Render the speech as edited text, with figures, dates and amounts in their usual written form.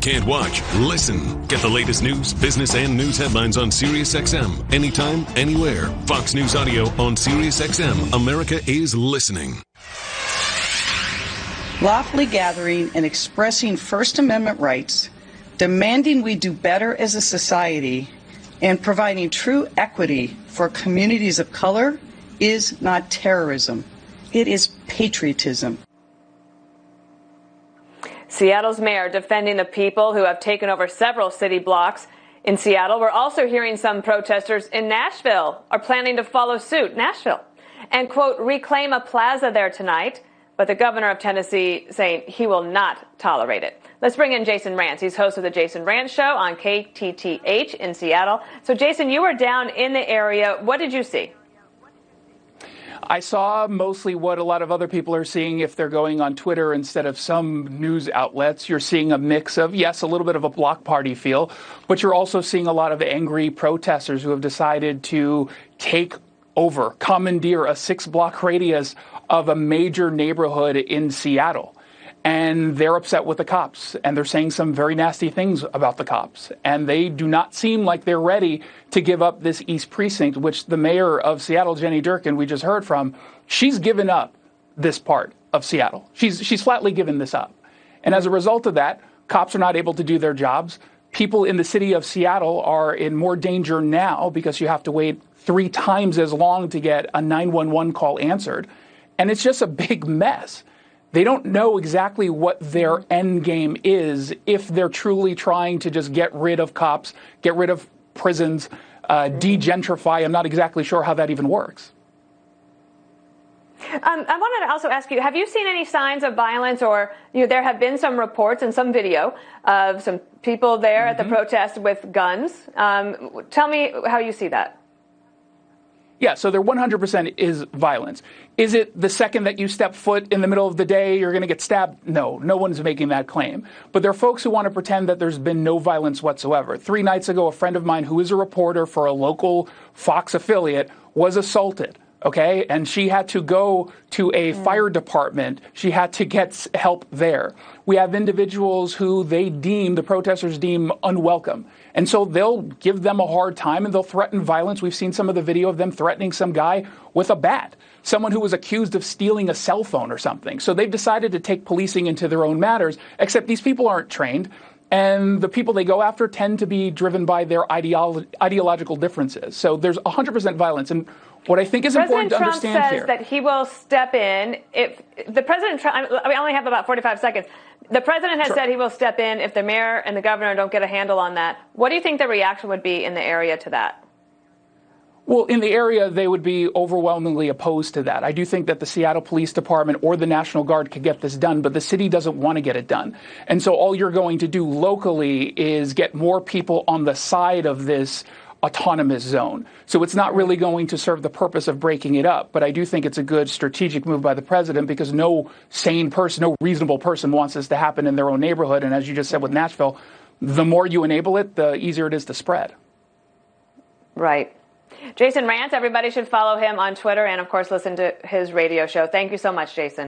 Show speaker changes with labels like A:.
A: Can't watch, listen. Get the latest news, business, and news headlines on SiriusXM. Anytime, anywhere. Fox News Audio on SiriusXM. America is listening.
B: Lawfully gathering and expressing First Amendment rights, demanding we do better as a society, and providing true equity for communities of color is not terrorism. It is patriotism.
C: Seattle's mayor defending the people who have taken over several city blocks in Seattle. We're also hearing some protesters in Nashville are planning to follow suit, Nashville, and, quote, reclaim a plaza there tonight. But the governor of Tennessee saying he will not tolerate it. Let's bring in Jason Rantz. He's host of the Jason Rantz Show on KTTH in Seattle. So, Jason, you were down in the area. What did you see?
D: I saw mostly what a lot of other people are seeing if they're going on Twitter instead of some news outlets. You're seeing a mix of, yes, a little bit of a block party feel, but you're also seeing a lot of angry protesters who have decided to take over, commandeer a 6-block radius of a major neighborhood in Seattle. And they're upset with the cops, and they're saying some very nasty things about the cops. And they do not seem like they're ready to give up this East Precinct, which the mayor of Seattle, Jenny Durkan, we just heard from, she's given up this part of Seattle. She's flatly given this up. And as a result of that, cops are not able to do their jobs. People in the city of Seattle are in more danger now because you have to wait 3 times as long to get a 911 call answered. And it's just a big mess. They don't know exactly what their end game is if they're truly trying to just get rid of cops, get rid of prisons, de-gentrify. I'm not exactly sure how that even works.
C: I wanted to also ask you, have you seen any signs of violence or, there have been some reports and some video of some people there at the protest with guns. Tell me how you see that.
D: Yeah, so there 100% is violence. Is it the second that you step foot in the middle of the day, you're going to get stabbed? No one's making that claim. But there are folks who want to pretend that there's been no violence whatsoever. 3 nights ago, a friend of mine who is a reporter for a local Fox affiliate was assaulted. Okay, and she had to go to a fire department. She had to get help there. We have individuals who the protesters deem unwelcome. And so they'll give them a hard time and they'll threaten violence. We've seen some of the video of them threatening some guy with a bat, someone who was accused of stealing a cell phone or something. So they've decided to take policing into their own matters, except these people aren't trained. And the people they go after tend to be driven by their ideological differences. So there's 100% violence. And what I think is important to understand here.
C: President Trump says that he will step in if the president. I only have about 45 seconds. The president has said he will step in if the mayor and the governor don't get a handle on that. What do you think the reaction would be in the area to that?
D: Well, in the area, they would be overwhelmingly opposed to that. I do think that the Seattle Police Department or the National Guard could get this done, but the city doesn't want to get it done. And so all you're going to do locally is get more people on the side of this autonomous zone. So it's not really going to serve the purpose of breaking it up. But I do think it's a good strategic move by the president because no sane person, no reasonable person wants this to happen in their own neighborhood. And as you just said with Nashville, the more you enable it, the easier it is to spread.
C: Right. Jason Rantz, everybody should follow him on Twitter and, of course, listen to his radio show. Thank you so much, Jason.